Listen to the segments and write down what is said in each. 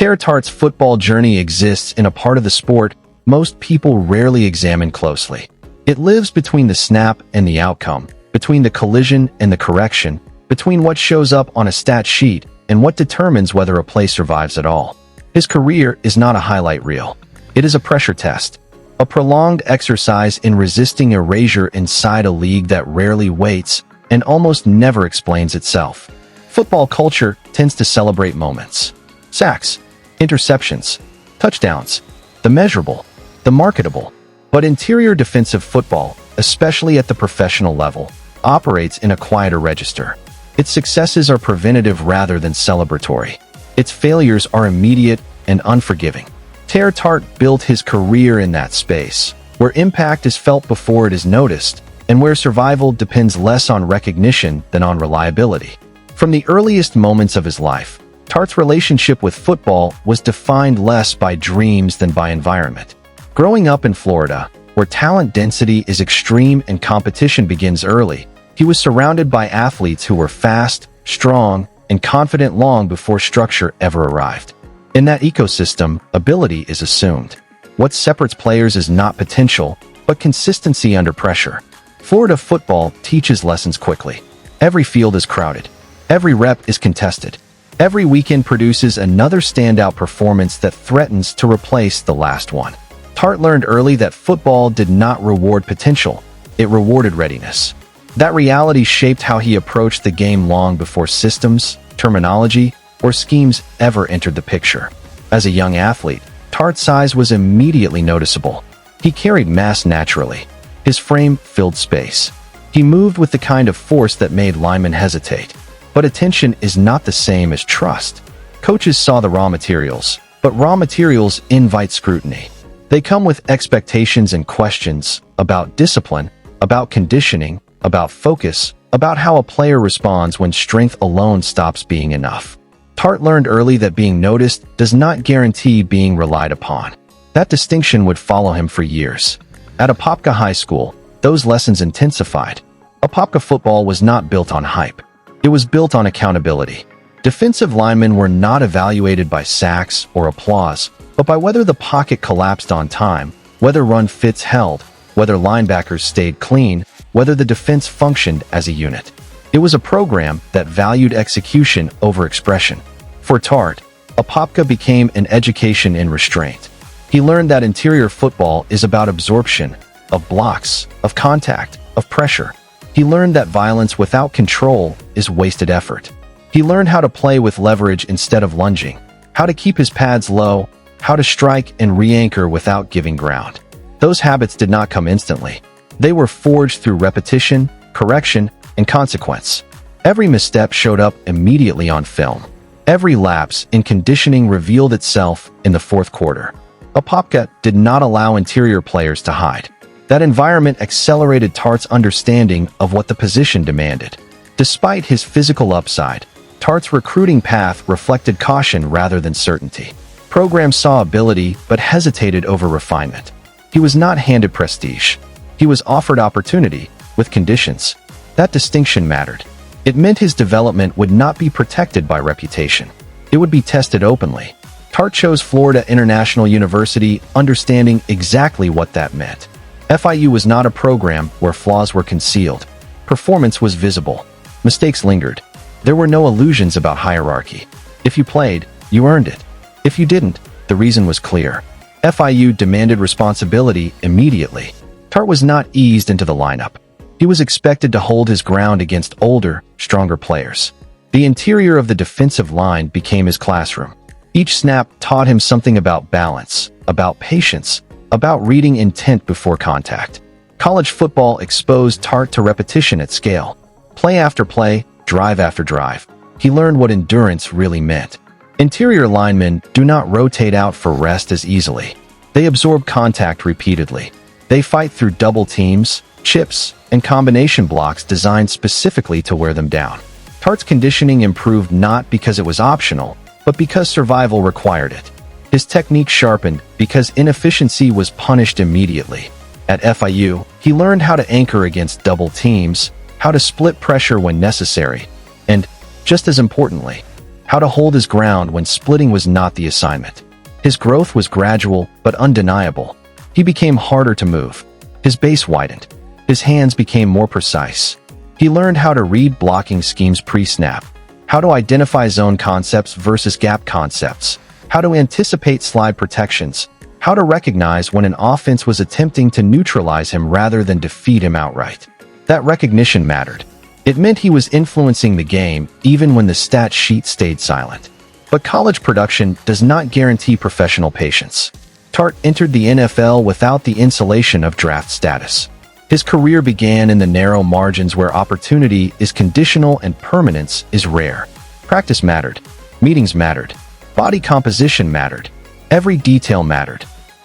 Ter Tart's football journey exists in a part of the sport most people rarely examine closely. It lives between the snap and the outcome, between the collision and the correction, between what shows up on a stat sheet and what determines whether a play survives at all. His career is not a highlight reel. It is a pressure test, a prolonged exercise in resisting erasure inside a league that rarely waits and almost never explains itself. Football culture tends to celebrate moments. Sacks, interceptions, touchdowns, the measurable, the marketable. But interior defensive football, especially at the professional level, operates in a quieter register. Its successes are preventative rather than celebratory. Its failures are immediate and unforgiving. Ter Tart built his career in that space, where impact is felt before it is noticed, and where survival depends less on recognition than on reliability. From the earliest moments of his life, Tart's relationship with football was defined less by dreams than by environment. Growing up in Florida, where talent density is extreme and competition begins early, he was surrounded by athletes who were fast, strong, and confident long before structure ever arrived. In that ecosystem, ability is assumed. What separates players is not potential, but consistency under pressure. Florida football teaches lessons quickly. Every field is crowded. Every rep is contested. Every weekend produces another standout performance that threatens to replace the last one. Tart learned early that football did not reward potential, it rewarded readiness. That reality shaped how he approached the game long before systems, terminology, or schemes ever entered the picture. As a young athlete, Tart's size was immediately noticeable. He carried mass naturally. His frame filled space. He moved with the kind of force that made linemen hesitate. But attention is not the same as trust. Coaches saw the raw materials, but raw materials invite scrutiny. They come with expectations and questions about discipline, about conditioning, about focus, about how a player responds when strength alone stops being enough. Tart learned early that being noticed does not guarantee being relied upon. That distinction would follow him for years. At Apopka High School, those lessons intensified. Apopka football was not built on hype. It was built on accountability. Defensive linemen were not evaluated by sacks or applause, but by whether the pocket collapsed on time, whether run fits held, whether linebackers stayed clean, whether the defense functioned as a unit. It was a program that valued execution over expression. For Tart, Apopka became an education in restraint. He learned that interior football is about absorption, of blocks, of contact, of pressure. He learned that violence without control is wasted effort. He learned how to play with leverage instead of lunging, how to keep his pads low, how to strike and re-anchor without giving ground. Those habits did not come instantly. They were forged through repetition, correction, and consequence. Every misstep showed up immediately on film. Every lapse in conditioning revealed itself in the fourth quarter. Apopka did not allow interior players to hide. That environment accelerated Tart's understanding of what the position demanded. Despite his physical upside, Tart's recruiting path reflected caution rather than certainty. Programs saw ability but hesitated over refinement. He was not handed prestige. He was offered opportunity, with conditions. That distinction mattered. It meant his development would not be protected by reputation. It would be tested openly. Tart chose Florida International University, understanding exactly what that meant. FIU was not a program where flaws were concealed. Performance was visible. Mistakes lingered. There were no illusions about hierarchy. If you played, you earned it. If you didn't, the reason was clear. FIU demanded responsibility immediately. Tart was not eased into the lineup. He was expected to hold his ground against older, stronger players. The interior of the defensive line became his classroom. Each snap taught him something about balance, about patience, about reading intent before contact. College football exposed Tart to repetition at scale. Play after play, drive after drive. He learned what endurance really meant. Interior linemen do not rotate out for rest as easily. They absorb contact repeatedly. They fight through double teams, chips, and combination blocks designed specifically to wear them down. Tart's conditioning improved not because it was optional, but because survival required it. His technique sharpened because inefficiency was punished immediately. At FIU, he learned how to anchor against double teams, how to split pressure when necessary, and, just as importantly, how to hold his ground when splitting was not the assignment. His growth was gradual but undeniable. He became harder to move. His base widened. His hands became more precise. He learned how to read blocking schemes pre-snap, how to identify zone concepts versus gap concepts, how to anticipate slide protections, how to recognize when an offense was attempting to neutralize him rather than defeat him outright. That recognition mattered. It meant he was influencing the game even when the stat sheet stayed silent. But college production does not guarantee professional patience. Tart entered the NFL without the insulation of draft status. His career began in the narrow margins where opportunity is conditional and permanence is rare. Practice mattered. Meetings mattered. Body composition mattered. Every detail mattered.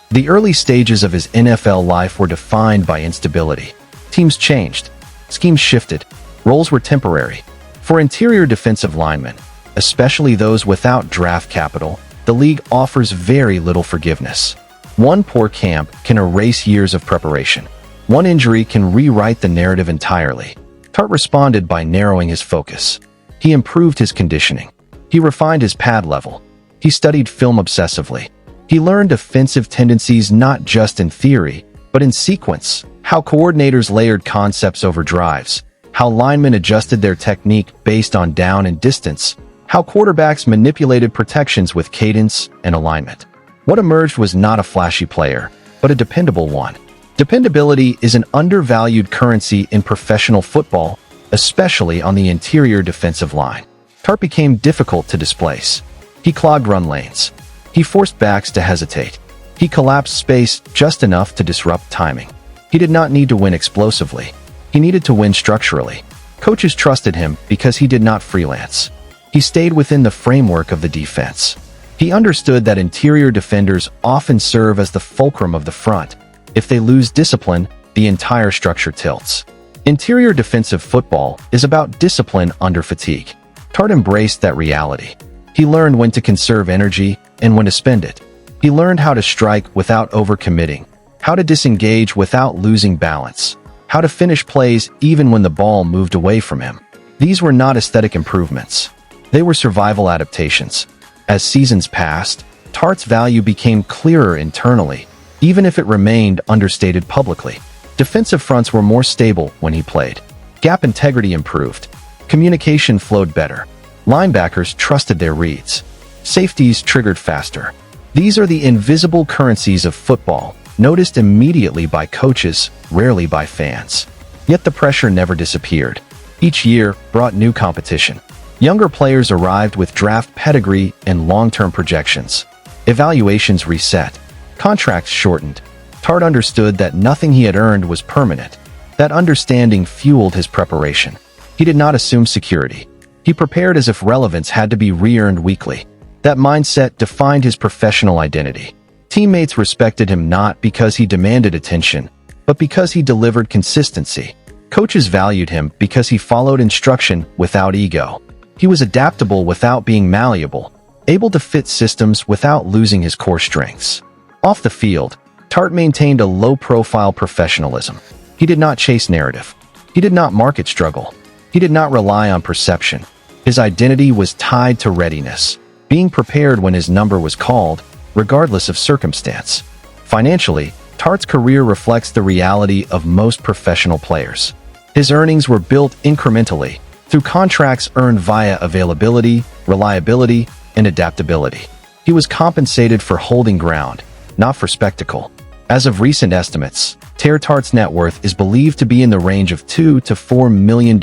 The early stages of his NFL life were defined by instability. Teams changed. Schemes shifted. Roles were temporary. For interior defensive linemen, especially those without draft capital, the league offers very little forgiveness. One poor camp can erase years of preparation. One injury can rewrite the narrative entirely. Tart responded by narrowing his focus. He improved his conditioning. He refined his pad level. He studied film obsessively. He learned offensive tendencies not just in theory, but in sequence, how coordinators layered concepts over drives, how linemen adjusted their technique based on down and distance, how quarterbacks manipulated protections with cadence and alignment. What emerged was not a flashy player, but a dependable one. Dependability is an undervalued currency in professional football, especially on the interior defensive line. Tart became difficult to displace. He clogged run lanes. He forced backs to hesitate. He collapsed space just enough to disrupt timing. He did not need to win explosively. He needed to win structurally. Coaches trusted him because he did not freelance. He stayed within the framework of the defense. He understood that interior defenders often serve as the fulcrum of the front. If they lose discipline, the entire structure tilts. Interior defensive football is about discipline under fatigue. Tart embraced that reality. He learned when to conserve energy and when to spend it. He learned how to strike without overcommitting, how to disengage without losing balance, how to finish plays even when the ball moved away from him. These were not aesthetic improvements. They were survival adaptations. As seasons passed, Tart's value became clearer internally, even if it remained understated publicly. Defensive fronts were more stable when he played. Gap integrity improved. Communication flowed better. Linebackers trusted their reads. Safeties triggered faster. These are the invisible currencies of football, noticed immediately by coaches, rarely by fans. Yet the pressure never disappeared. Each year brought new competition. Younger players arrived with draft pedigree and long-term projections. Evaluations reset. Contracts shortened. Tart understood that nothing he had earned was permanent. That understanding fueled his preparation. He did not assume security. He prepared as if relevance had to be re-earned weekly. That mindset defined his professional identity. Teammates respected him not because he demanded attention, but because he delivered consistency. Coaches valued him because he followed instruction without ego. He was adaptable without being malleable, able to fit systems without losing his core strengths. Off the field, Tart maintained a low-profile professionalism. He did not chase narrative. He did not market struggle. He did not rely on perception. His identity was tied to readiness, being prepared when his number was called, regardless of circumstance. Financially, Tart's career reflects the reality of most professional players. His earnings were built incrementally, through contracts earned via availability, reliability, and adaptability. He was compensated for holding ground, not for spectacle. As of recent estimates, Ter Tart's net worth is believed to be in the range of $2 to $4 million,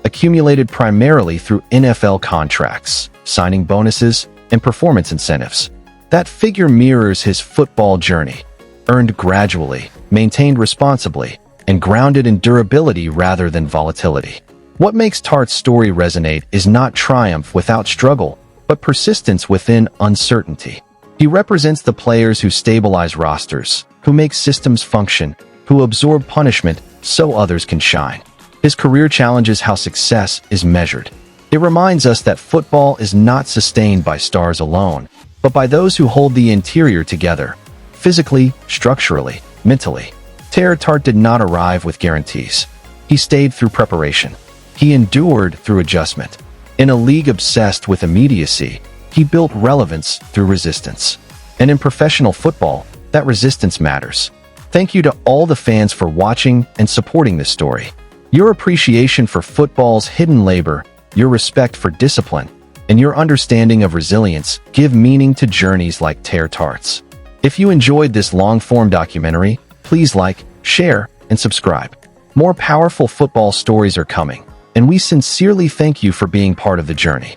accumulated primarily through NFL contracts, signing bonuses, and performance incentives. That figure mirrors his football journey, earned gradually, maintained responsibly, and grounded in durability rather than volatility. What makes Tart's story resonate is not triumph without struggle, but persistence within uncertainty. He represents the players who stabilize rosters, who make systems function, who absorb punishment so others can shine. His career challenges how success is measured. It reminds us that football is not sustained by stars alone, but by those who hold the interior together, physically, structurally, mentally. Ter Tart did not arrive with guarantees. He stayed through preparation. He endured through adjustment. In a league obsessed with immediacy, he built relevance through resistance. And in professional football, that resistance matters. Thank you to all the fans for watching and supporting this story. Your appreciation for football's hidden labor, your respect for discipline, and your understanding of resilience give meaning to journeys like Tear Tarts. If you enjoyed this long-form documentary, please like, share, and subscribe. More powerful football stories are coming, and we sincerely thank you for being part of the journey.